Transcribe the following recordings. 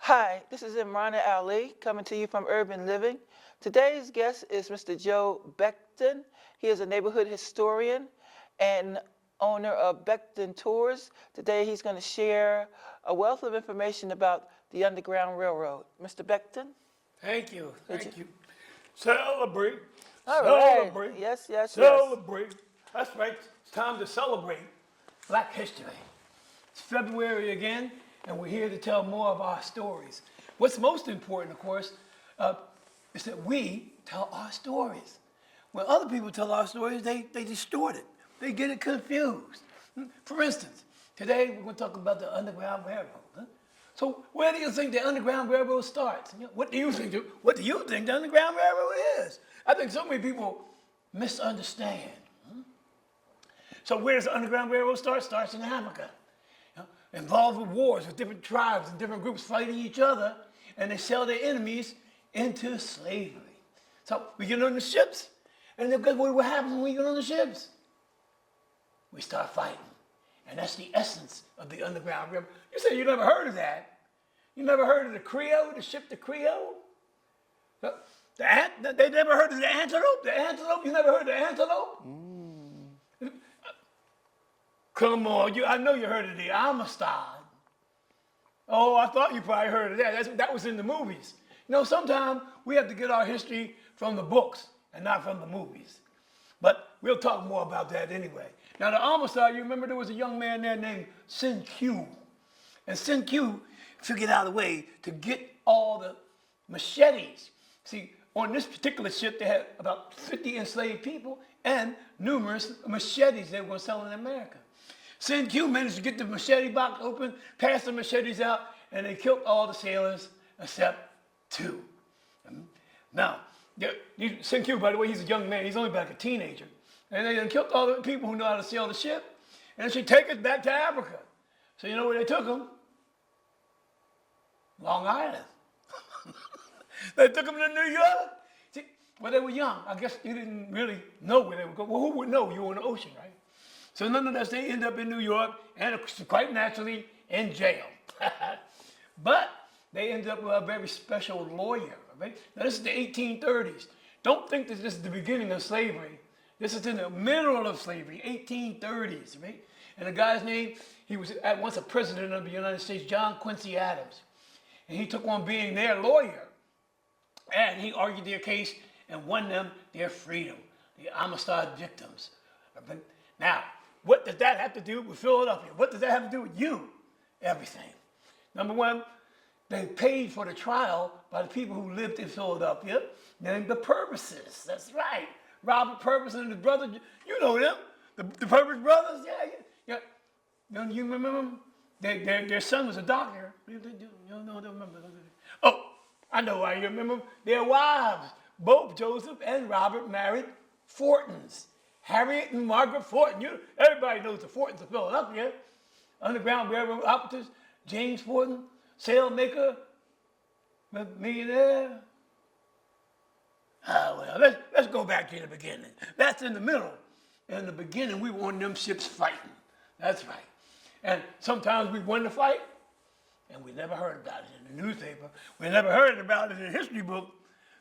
Hi, this is Imrana Ali coming to you from Urban Living. Today's guest is Mr. Joe Becton. He is a neighborhood historian and owner of Becton Tours. Today he's going to share a wealth of information about the Underground Railroad. Mr. Becton? Thank you. Would Thank you. Celebrate. All right. Celebrate. Yes, yes, yes. Celebrate. That's right. It's time to celebrate Black History. It's February again, and we're here to tell more of our stories. What's most important, of course, is that we tell our stories. When other people tell our stories, they distort it. They get it confused. For instance, today we're going to talk about the Underground Railroad. So where do you think the Underground Railroad starts? What do you think the Underground Railroad is? I think so many people misunderstand. So where does the Underground Railroad start? Starts in Africa. Involved with wars with different tribes and different groups fighting each other, and they sell their enemies into slavery. So we get on the ships, and then what happens when we get on the ships? We start fighting. And that's the essence of the Underground Railroad. You say you never heard of that. You never heard of the Creole, the ship the Creole? They never heard of the antelope? The antelope? You never heard of the antelope? Come on, I know you heard of the Amistad. Oh, I thought you probably heard of that. That was in the movies. Sometimes we have to get our history from the books and not from the movies. But we'll talk more about that anyway. Now, the Amistad, you remember there was a young man there named Sin Q. And Sin Q figured out a way to get all the machetes. See, on this particular ship, they had about 50 enslaved people and numerous machetes they were going to sell in America. Sin Q managed to get the machete box open, pass the machetes out, and they killed all the sailors except 2. Now, Sin Q, by the way, he's a young man. He's only like a teenager. And they killed all the people who know how to sail the ship. And she take us back to Africa. So you know where they took them? Long Island. They took them to New York. See, well, they were young. I guess you didn't really know where they were going. Well, who would know? You were in the ocean, right? So nonetheless, they end up in New York and quite naturally in jail. But they ended up with a very special lawyer. Right? Now, this is the 1830s. Don't think that this is the beginning of slavery. This is in the middle of slavery, 1830s, right? And the guy's name, he was at once a president of the United States, John Quincy Adams. And he took on being their lawyer. And he argued their case and won them their freedom, the Amistad victims. Now, what does that have to do with Philadelphia? What does that have to do with you? Everything. Number one, they paid for the trial by the people who lived in Philadelphia, named the Purvises. That's right. Robert Purvis and his brother, you know them, the Purvis brothers, yeah. You remember them? Their son was a doctor. You don't remember. Oh, I know why you remember them. Their wives, both Joseph and Robert, married Fortons. Harriet and Margaret Fortin. Everybody knows the Fortons of Philadelphia. Underground Railroad operators, James Fortin, sailmaker, millionaire. Well, let's go back to the beginning. That's in the middle. In the beginning, we were on them ships fighting. That's right. And sometimes we won the fight, and we never heard about it in the newspaper. We never heard about it in the history book.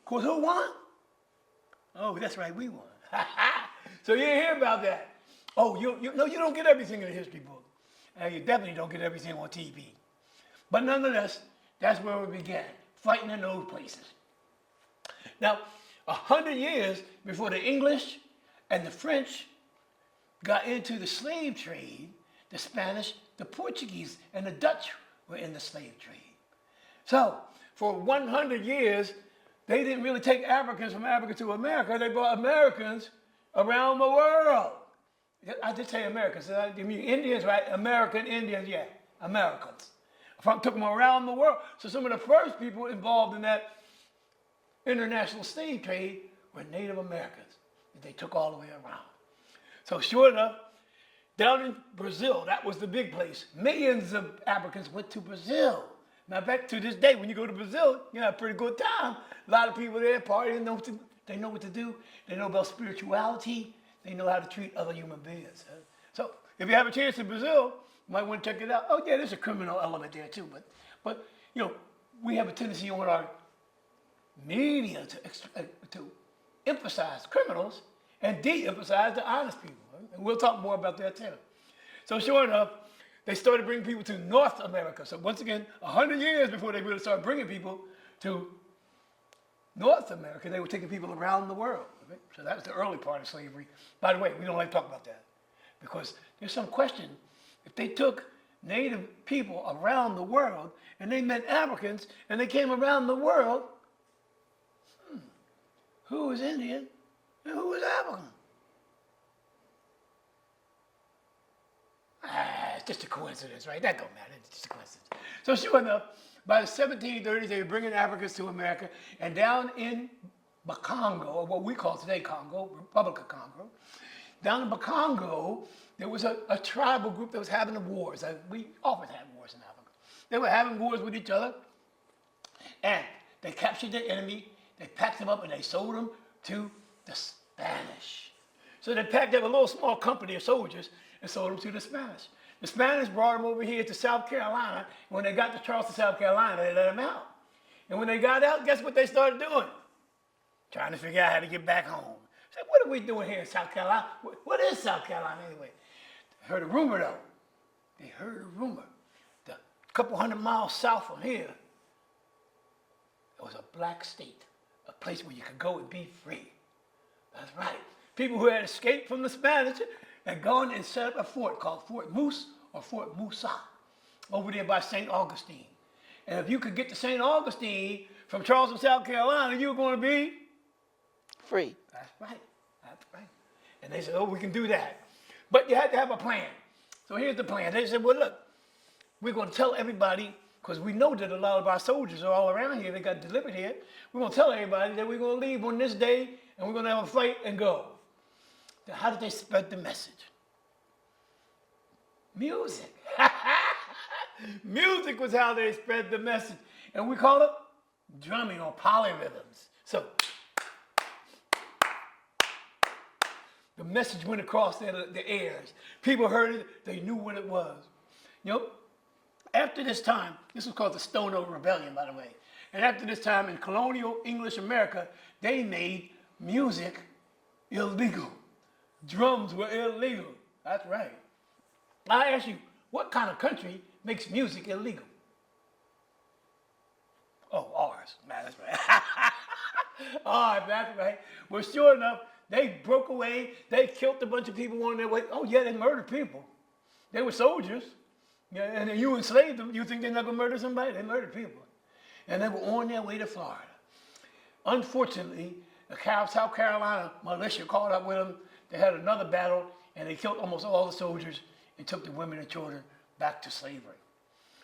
Of course, who won? Oh, that's right, we won. So you didn't hear about that. Oh, you don't get everything in the history book. And you definitely don't get everything on TV. But nonetheless, that's where we began, fighting in those places. Now, 100 years before the English and the French got into the slave trade, the Spanish, the Portuguese, and the Dutch were in the slave trade. So, for 100 years, they didn't really take Africans from Africa to America. They brought Americans around the world. I did say Americans. I mean Indians, right? American Indians, yeah, Americans. Took them around the world. So some of the first people involved in that international slave trade were Native Americans that they took all the way around. So sure enough, down in Brazil, that was the big place. Millions of Africans went to Brazil. Now back to this day, when you go to Brazil, you have a pretty good time. A lot of people there partying, they know what to do. They know about spirituality. They know how to treat other human beings. So if you have a chance in Brazil, you might want to check it out. Oh yeah, there's a criminal element there too, but we have a tendency on our media to emphasize criminals and de-emphasize the honest people. Right? And we'll talk more about that too. So sure enough, they started bringing people to North America. So once again, 100 years before they really started bringing people to North America, they were taking people around the world. Right? So that was the early part of slavery. By the way, we don't like to talk about that because there's some question. If they took native people around the world and they met Africans and they came around the world, who was Indian and who was African? It's just a coincidence, right? That don't matter. It's just a coincidence. So sure enough, by the 1730s, they were bringing Africans to America, and down in Bakongo, or what we call today Congo, Republic of Congo, down in Bakongo, there was a tribal group that was having wars. We often have wars in Africa. They were having wars with each other, and they captured their enemy, they packed them up, and they sold them to the Spanish. So they packed up a little small company of soldiers and sold them to the Spanish. The Spanish brought them over here to South Carolina. When they got to Charleston, South Carolina, they let them out. And when they got out, guess what they started doing? Trying to figure out how to get back home. Said, what are we doing here in South Carolina? What is South Carolina anyway? They heard a rumor though. They heard a rumor. A couple 100 miles south from here, there was a black state, a place where you could go and be free. That's right. People who had escaped from the Spanish had gone and set up a fort called Fort Moose or Fort Musa over there by St. Augustine. And if you could get to St. Augustine from Charleston, South Carolina, you were going to be Free. That's right. That's right. And they said, oh, we can do that. But you had to have a plan. So here's the plan. They said, well, look, we're going to tell everybody, because we know that a lot of our soldiers are all around here. They got delivered here. We're going to tell everybody that we're going to leave on this day, and we're going to have a fight and go. Now, how did they spread the message? Music. Music was how they spread the message. And we call it drumming or polyrhythms. So the message went across the airs. People heard it. They knew what it was. You know, after this time, this was called the Stono Rebellion, by the way. And after this time in colonial English America, they made music illegal. Drums were illegal. That's right. I ask you, what kind of country makes music illegal? Oh, ours. Man, that's right. All right, that's right. Well, sure enough, they broke away. They killed a bunch of people on their way. Oh, yeah, they murdered people. They were soldiers. Yeah, and then you enslaved them. You think they're not going to murder somebody? They murdered people. And they were on their way to Florida. Unfortunately, the South Carolina militia caught up with them. They had another battle, and they killed almost all the soldiers and took the women and children back to slavery.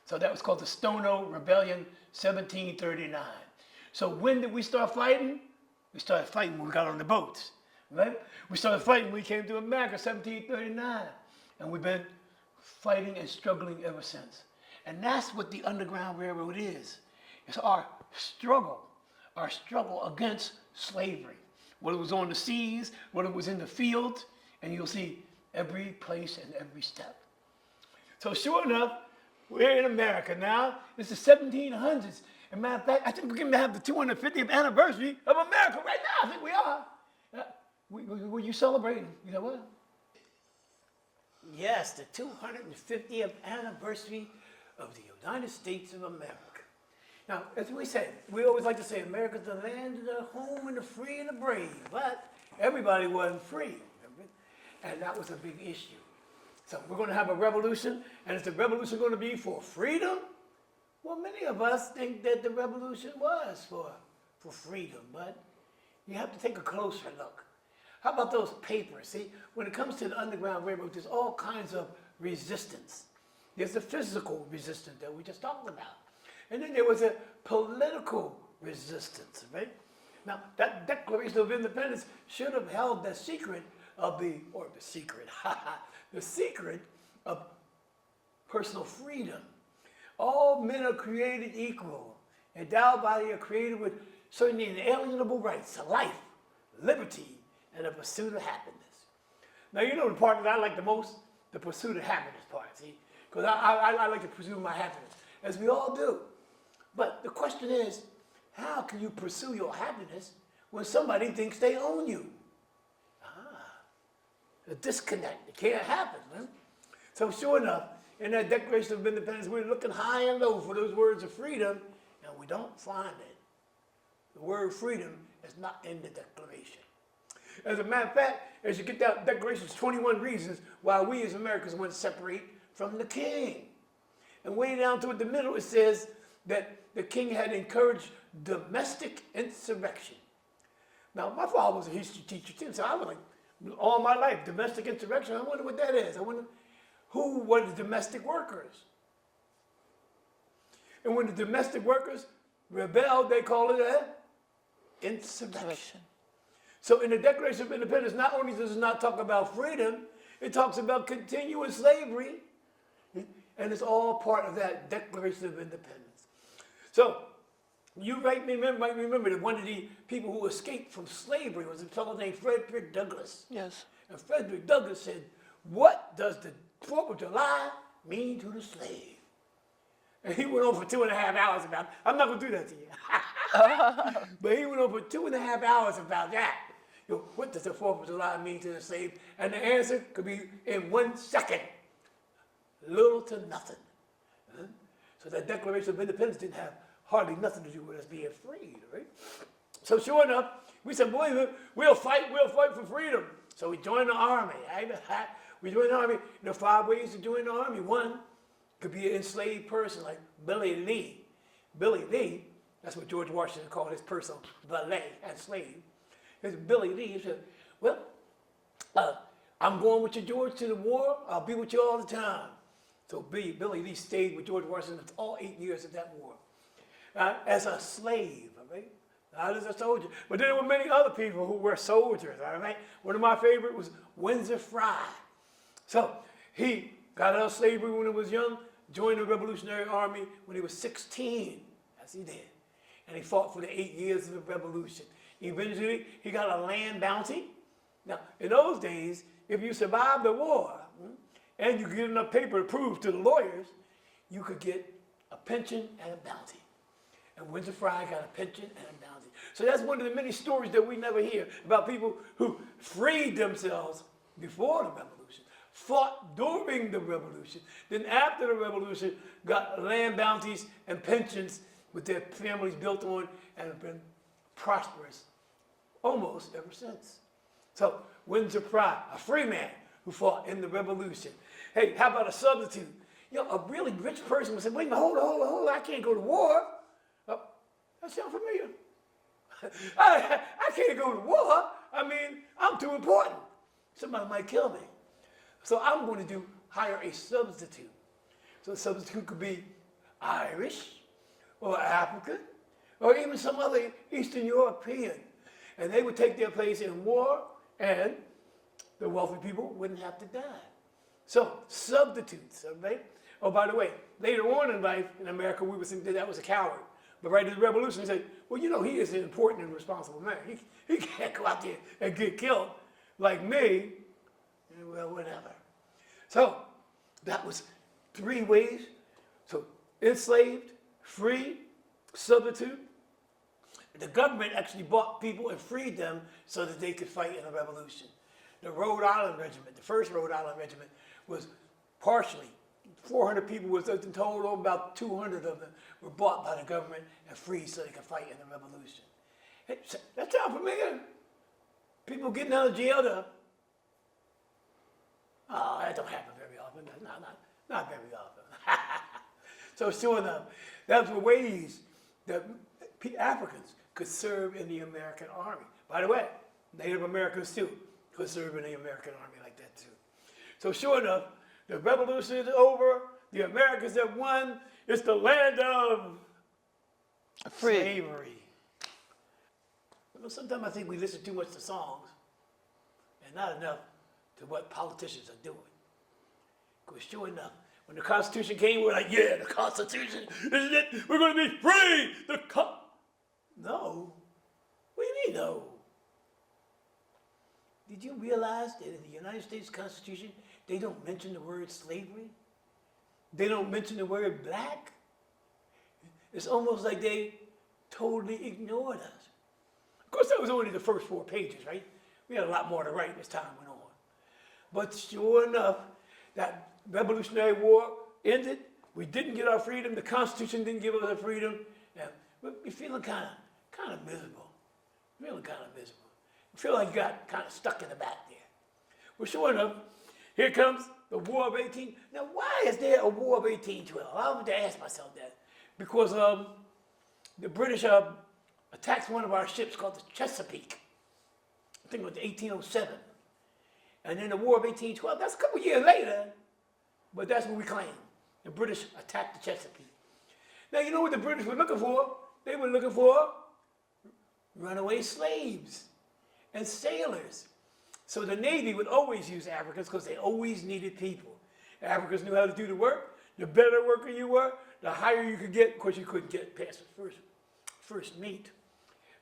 So that was called the Stono Rebellion, 1739. So when did we start fighting? We started fighting when we got on the boats, right? We started fighting when we came to America, 1739. And we've been fighting and struggling ever since. And that's what the Underground Railroad is. It's our struggle against slavery. Whether it was on the seas, whether it was in the fields, and you'll see every place and every step. So sure enough, we're in America now. It's the 1700s. As a matter of fact, I think we're going to have the 250th anniversary of America right now. I think we are. Were you celebrating? You know what? Yes, the 250th anniversary of the United States of America. Now, as we said, we always like to say America's the land of the home and the free and the brave, but everybody wasn't free, remember? And that was a big issue. So we're going to have a revolution, and is the revolution going to be for freedom? Well, many of us think that the revolution was for freedom, but you have to take a closer look. How about those papers? See, when it comes to the Underground Railroad, there's all kinds of resistance. There's the physical resistance that we just talked about. And then there was a political resistance, right? Now, that Declaration of Independence should have held the secret of the secret of personal freedom. All men are created equal, endowed by the Creator with certain inalienable rights to life, liberty, and the pursuit of happiness. Now, you know the part that I like the most? The pursuit of happiness part, see? Because I like to pursue my happiness, as we all do. But the question is, how can you pursue your happiness when somebody thinks they own you? A disconnect. It can't happen, man. So sure enough, in that Declaration of Independence, we're looking high and low for those words of freedom, and we don't find it. The word freedom is not in the Declaration. As a matter of fact, as you get that Declaration, there's 21 reasons why we as Americans want to separate from the king. And way down toward the middle, it says that the king had encouraged domestic insurrection. Now, my father was a history teacher too, so I was like, all my life, domestic insurrection, I wonder what that is. I wonder who were the domestic workers. And when the domestic workers rebelled, they called it an insurrection. So in the Declaration of Independence, not only does it not talk about freedom, it talks about continuous slavery, and it's all part of that Declaration of Independence. So you might remember that one of the people who escaped from slavery was a fellow named Frederick Douglass. Yes. And Frederick Douglass said, "What does the 4th of July mean to the slave?" And he went on for 2.5 hours about it. I'm not going to do that to you. But he went on for 2.5 hours about that. You know, what does the 4th of July mean to the slave? And the answer could be in 1 second. Little to nothing. So that Declaration of Independence didn't have hardly nothing to do with us being freed, right? So sure enough, we said, boy, we'll fight for freedom. So we joined the army. We joined the army. There are 5 ways to join the army. One could be an enslaved person like Billy Lee. Billy Lee, that's what George Washington called his personal valet and slave. There's Billy Lee. He said, well, I'm going with you, George, to the war. I'll be with you all the time. So Billy Lee stayed with George Washington all 8 years of that war. As a slave, all right? Not as a soldier. But then there were many other people who were soldiers, all right? One of my favorite was Windsor Fry. So he got out of slavery when he was young, joined the Revolutionary Army when he was 16. Yes, he did. And he fought for the 8 years of the Revolution. Eventually, he got a land bounty. Now, in those days, if you survived the war and you get enough paper to prove to the lawyers, you could get a pension and a bounty. And Windsor Fry got a pension and a bounty. So that's one of the many stories that we never hear about people who freed themselves before the Revolution, fought during the Revolution, then after the Revolution got land bounties and pensions with their families built on and have been prosperous almost ever since. So Windsor Fry, a free man who fought in the Revolution. Hey, how about a substitute? You know, a really rich person would say, wait a minute, hold on, I can't go to war. That sounds familiar. I can't go to war. I mean, I'm too important. Somebody might kill me. So I'm going to hire a substitute. So a substitute could be Irish or African or even some other Eastern European. And they would take their place in war and the wealthy people wouldn't have to die. So substitutes, right? Oh, by the way, later on in life in America, we would think that was a coward. But right in the Revolution, they said, well, you know, he is an important and responsible man. He can't go out there and get killed like me. And well, whatever. So that was 3 ways. So enslaved, free, substitute. The government actually bought people and freed them so that they could fight in the Revolution. The Rhode Island Regiment, the first Rhode Island Regiment, was partially 400 people was in total, about 200 of them were bought by the government and freed so they could fight in the Revolution. Hey, that sounds familiar. People getting out of jail that don't happen very often. Not very often. So sure enough, that's the ways that Africans could serve in the American Army. By the way, Native Americans too could serve in the American Army like that too. So sure enough, the revolution is over. The Americans have won. It's the land of slavery. You know, sometimes I think we listen too much to songs and not enough to what politicians are doing. Because sure enough, when the Constitution came, we're like, yeah, the Constitution, this is it. We're going to be free. No. What do you mean, no? Did you realize that in the United States Constitution, they don't mention the word slavery? They don't mention the word black? it's almost like they totally ignored us. Of course, that was only the first 4 pages, right? We had a lot more to write as time went on. But sure enough, that Revolutionary War ended. We didn't get our freedom. The Constitution didn't give us our freedom. And we're feeling kind of miserable. Feeling kind of miserable. We feel like you got kind of stuck in the back there. Well, sure enough, here comes the War of 18. Now, why is there a War of 1812? I want to ask myself that. Because the British attacked one of our ships called the Chesapeake. I think it was 1807. And then the War of 1812, that's a couple years later, but that's what we claim. The British attacked the Chesapeake. Now, you know what the British were looking for? They were looking for runaway slaves and sailors. So the Navy would always use Africans because they always needed people. Africans knew how to do the work. The better worker you were, the higher you could get. Of course, you couldn't get past the first mate.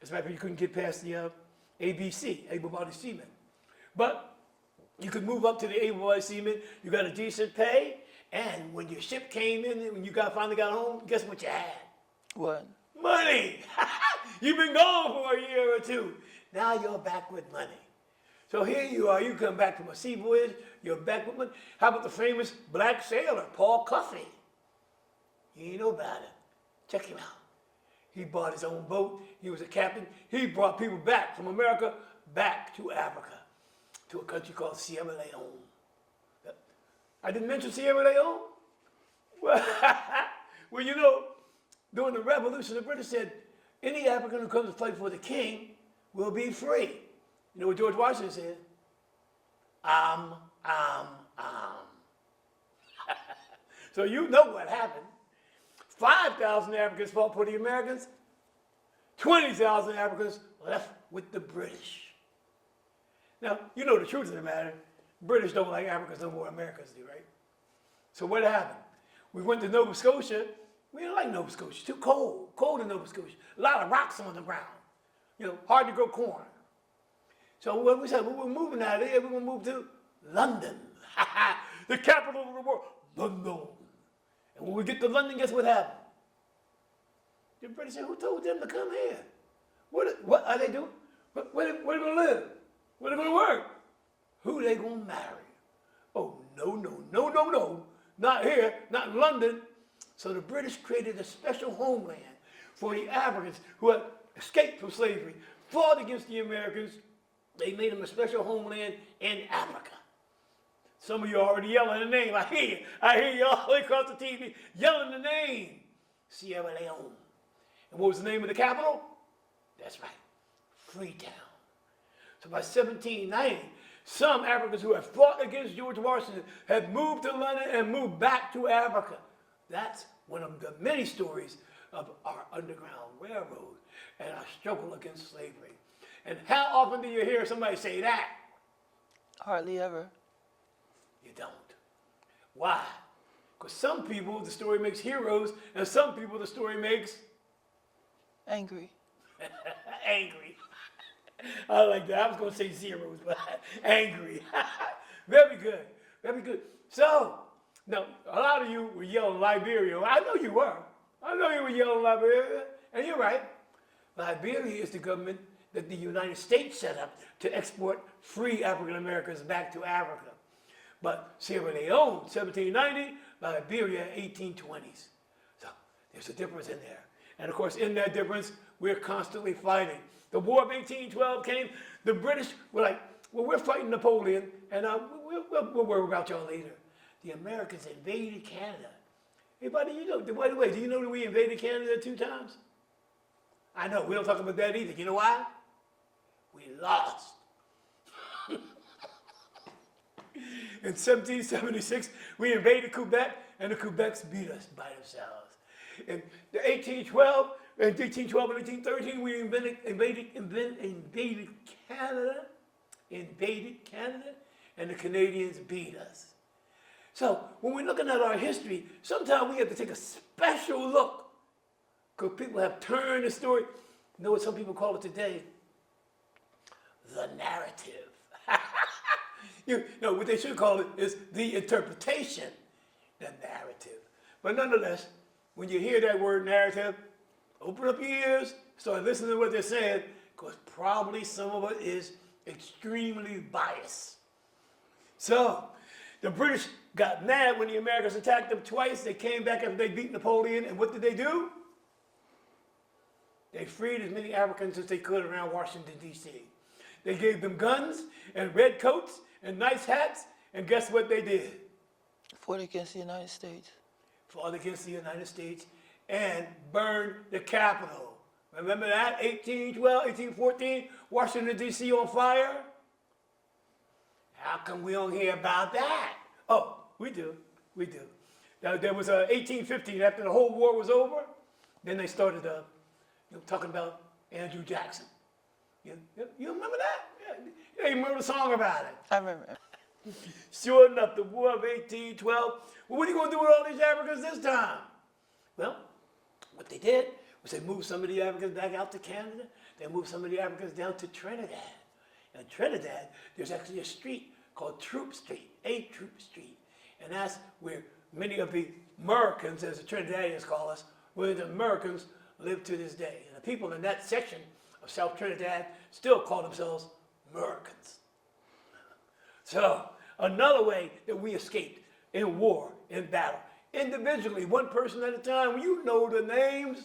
As a matter of fact, you couldn't get past the ABC, able-bodied seamen. But you could move up to the able-bodied seamen. You got a decent pay. And when your ship came in, when you finally got home, guess what you had? What? Money. You've been gone for a year or two. Now you're back with money. So here you are. You come back from a sea voyage. You're back with money. How about the famous black sailor, Paul Cuffey? You know about him. Check him out. He bought his own boat. He was a captain. He brought people back from America back to Africa, to a country called Sierra Leone. I didn't mention Sierra Leone? Well, you know, during the Revolution, the British said, any African who comes to fight for the king will be free. You know what George Washington said? So you know what happened. 5,000 Africans fought for the Americans. 20,000 Africans left with the British. Now, you know the truth of the matter. British don't like Africans no more than Americans do, right? So what happened? We went to Nova Scotia. We didn't like Nova Scotia. Too cold. Cold in Nova Scotia. A lot of rocks on the ground. You know, hard to grow corn. So what we said, we were moving out of there. We were going to move to London. The capital of the world. London. And when we get to London, guess what happened? The British said, who told them to come here? What are they doing? Where are they going to live? Where are they going to work? Who are they going to marry? Oh, no. Not here, not in London. So the British created a special homeland for the Africans who had escaped from slavery, fought against the Americans. They made them a special homeland in Africa. Some of you are already yelling the name. I hear you all across the TV yelling the name. Sierra Leone. And what was the name of the capital? That's right, Freetown. So by 1790, some Africans who had fought against George Washington had moved to London and moved back to Africa. That's one of the many stories of our Underground Railroad and our struggle against slavery. And how often do you hear somebody say that? Hardly ever. You don't. Why? Because some people, the story makes heroes, and some people, the story makes Angry. angry. I like that. I was going to say zeros, but angry. Very good. Very good. So, now, a lot of you were yelling Liberia. I know you were. I know you were yelling Liberia. And you're right. Liberia is the government that the United States set up to export free African Americans back to Africa. But Sierra Leone, 1790, Liberia, 1820s. So there's a difference in there. And of course, in that difference, we're constantly fighting. The War of 1812 came. The British were like, well, we're fighting Napoleon, and we'll worry about y'all later. The Americans invaded Canada. Hey, buddy, you know, by the way, do you know that we invaded Canada 2 times? I know, we don't talk about that either. You know why? We lost. In 1776, we invaded Quebec, and the Quebecs beat us by themselves. In 1812 and 1813, we invaded Canada, and the Canadians beat us. So when we're looking at our history, sometimes we have to take a special look, because people have turned the story. You know what some people call it today? The narrative. You know, what they should call it is the interpretation, the narrative. But nonetheless, when you hear that word narrative, open up your ears, start listening to what they're saying, because probably some of it is extremely biased. So, the British got mad when the Americans attacked them twice. They came back after they beat Napoleon, and what did they do? They freed as many Africans as they could around Washington, D.C. They gave them guns and red coats and nice hats, and guess what they did? Fought against the United States. Fought against the United States and burned the Capitol. Remember that? 1812, 1814, Washington, D.C. on fire? How come we don't hear about that? Oh, we do. Now, there was 1815, after the whole war was over, then they started talking about Andrew Jackson. You remember that? Yeah, you remember the song about it. I remember. Sure enough, the War of 1812. Well, what are you going to do with all these Africans this time? Well, what they did was they moved some of the Africans back out to Canada. They moved some of the Africans down to Trinidad. In Trinidad, there's actually a street called Troop Street, A Troop Street. And that's where many of the Americans, as the Trinidadians call us, where the Americans live to this day. And the people in that section of South Trinidad still call themselves Americans. So, another way that we escaped in war, in battle, individually, one person at a time, you know the names.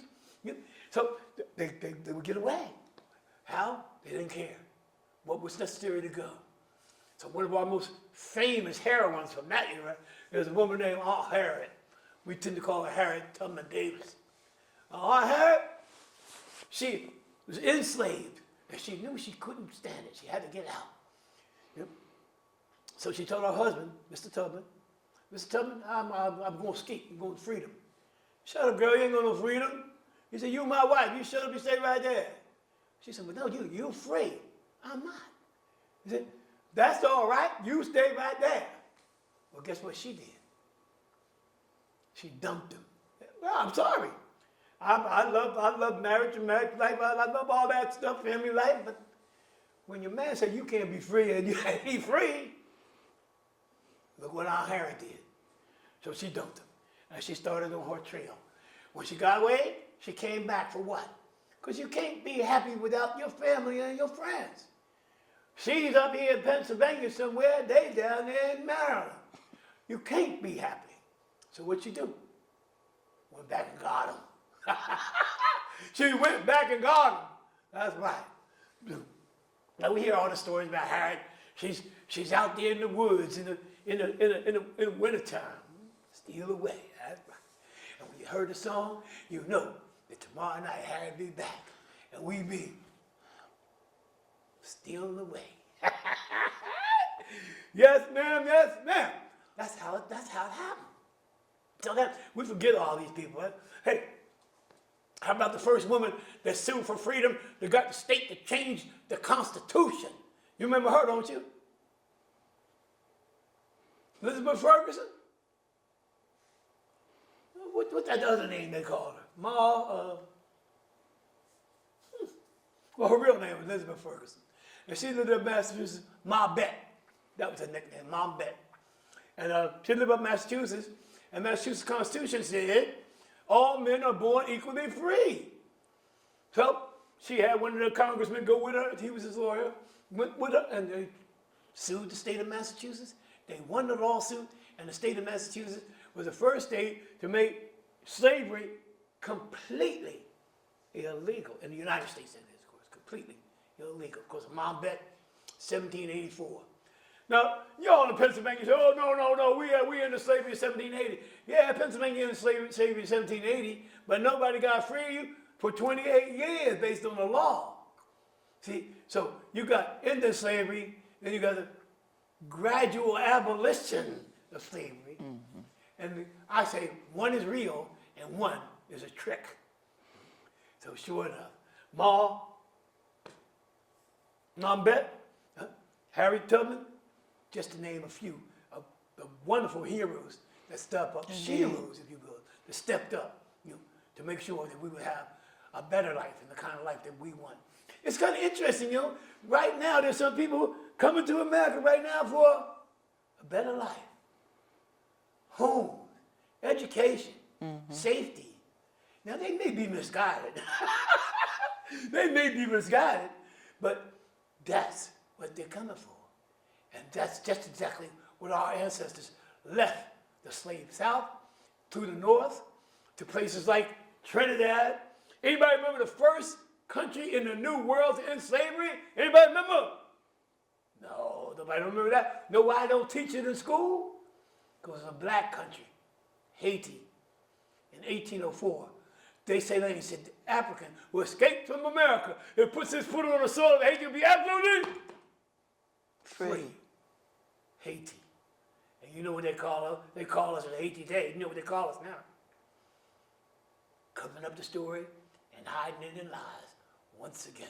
So, they would get away. How? They didn't care what was necessary to go. So, one of our most famous heroines from that era is a woman named Aunt Harriet. We tend to call her Harriet Tubman Davis. Aunt Harriet, she was enslaved, and she knew she couldn't stand it. She had to get out. Yep. So she told her husband, Mr. Tubman, I'm going to escape. I'm going to freedom. Shut up, girl. You ain't going to freedom. He said, you my wife. You shut up. You stay right there. She said, well, no, you're free. I'm not. He said, that's all right. You stay right there. Well, guess what she did? She dumped him. Well, I'm sorry. I love marriage and marriage life. I love all that stuff, family life. But when your man said you can't be free and you can't be free, look what Aunt Harriet did. So she dumped him. And she started on her trail. When she got away, she came back for what? Because you can't be happy without your family and your friends. She's up here in Pennsylvania somewhere, they down there in Maryland. You can't be happy. So what she do? Went back and got him. She went back and got him. That's right. Now we hear all the stories about Harriet. She's out there in the woods in the wintertime. Steal away. That's right. And when you heard the song, you know that tomorrow night Harriet be back. And we be stealing away. Yes, ma'am, yes, ma'am. That's how it happened. So that we forget all these people. Right? Hey, how about the first woman that sued for freedom that got the state to change the Constitution? You remember her, don't you? Elizabeth Ferguson? What's that other name they call her? Well, her real name was Elizabeth Ferguson. And she lived in Massachusetts, Ma Bet. That was her nickname, Mom Bet. And she lived up in Massachusetts, and Massachusetts Constitution said, all men are born equally free. So she had one of the congressmen go with her, he was his lawyer, went with her, and they sued the state of Massachusetts. They won the lawsuit, and the state of Massachusetts was the first state to make slavery completely illegal. In the United States, that is, of course, completely illegal. Of course, Mom Bet, 1784. Now, y'all in Pennsylvania say, oh, no, we in the slavery of 1780. Yeah, Pennsylvania in the slavery of 1780, but nobody got free for 28 years based on the law. See, so you got into slavery, then you got the gradual abolition of slavery. Mm-hmm. And I say one is real and one is a trick. So sure enough, Mom Bet, Harriet Tubman, just to name a few of the wonderful heroes that stepped up, heroes, if you will, that stepped up, to make sure that we would have a better life and the kind of life that we want. It's kind of interesting, right now there's some people coming to America right now for a better life. Home, education, safety, Now, they may be misguided. They may be misguided, but that's what they're coming for. And that's just exactly what our ancestors left the slave South to the North, to places like Trinidad. Anybody remember the first country in the New World to end slavery? Anybody remember? No, nobody remember that. Know why I don't teach it in school? Because it's a black country, Haiti, in 1804. They say that he said the African who escaped from America and puts his foot on the soil of Haiti will be absolutely free. Haiti. And you know what they call us? They call us in Haiti today. You know what they call us now? Covering up the story and hiding it in lies once again.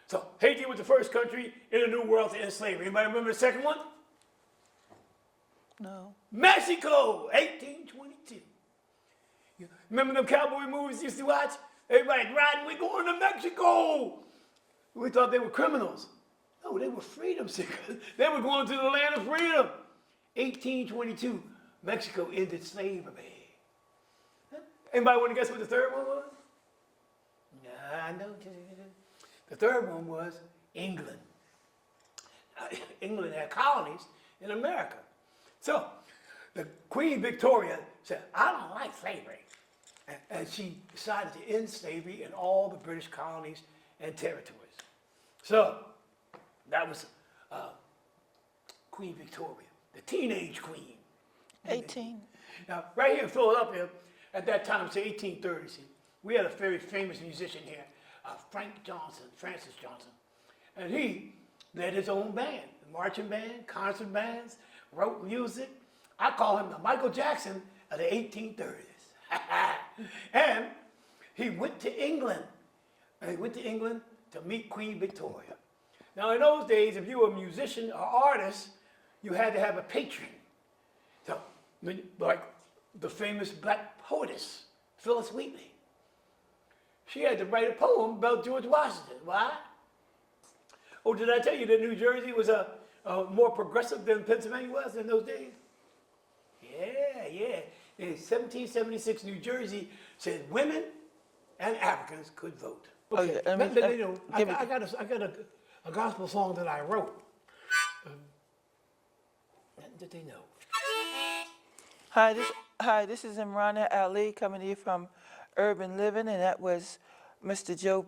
So Haiti was the first country in the New World to end slavery. Anybody remember the second one? No. Mexico, 1822. You remember them cowboy movies you used to watch? Everybody riding, we're going to Mexico. We thought they were criminals. No, they were freedom seekers. They were going to the land of freedom. 1822, Mexico ended slavery. Anybody want to guess what the third one was? I know. The third one was England. England had colonies in America. So the Queen Victoria said, I don't like slavery. And she decided to end slavery in all the British colonies and territories. So that was Queen Victoria, the teenage queen. 18. Now, right here in Philadelphia, at that time, say 1830s, we had a very famous musician here, Francis Johnson. And he led his own band, marching band, concert bands, wrote music. I call him the Michael Jackson of the 1830s. And he went to England. And he went to England to meet Queen Victoria. Now, in those days, if you were a musician or artist, you had to have a patron. So, like the famous black poetess, Phyllis Wheatley. She had to write a poem about George Washington. Why? Oh, did I tell you that New Jersey was more progressive than Pennsylvania was in those days? Yeah. In 1776, New Jersey said women and Africans could vote. Okay, I got a gospel song that I wrote. Did they know? Hi, this is Imrana Ali coming to you from Urban Living, and that was Mr. Joe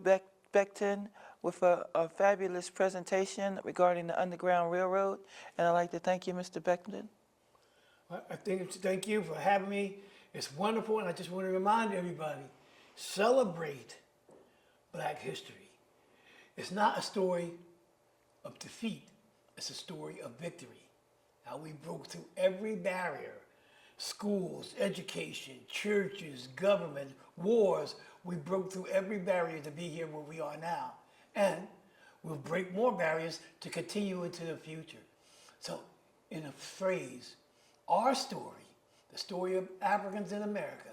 Becton with a fabulous presentation regarding the Underground Railroad. And I'd like to thank you, Mr. Becton. Thank you for having me. It's wonderful, and I just want to remind everybody, celebrate Black history. It's not a story of defeat. It's a story of victory. How we broke through every barrier. Schools, education, churches, government, wars. We broke through every barrier to be here where we are now. And we'll break more barriers to continue into the future. So, in a phrase, our story, the story of Africans in America,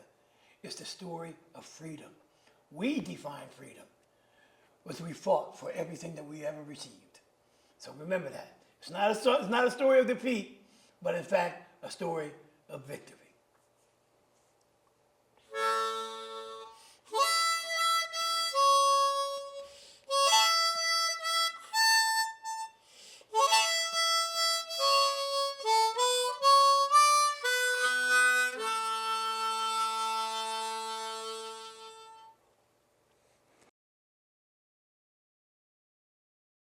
is the story of freedom. We define freedom as we fought for everything that we ever received. So remember that. It's not a story of defeat, but in fact, a story of victory.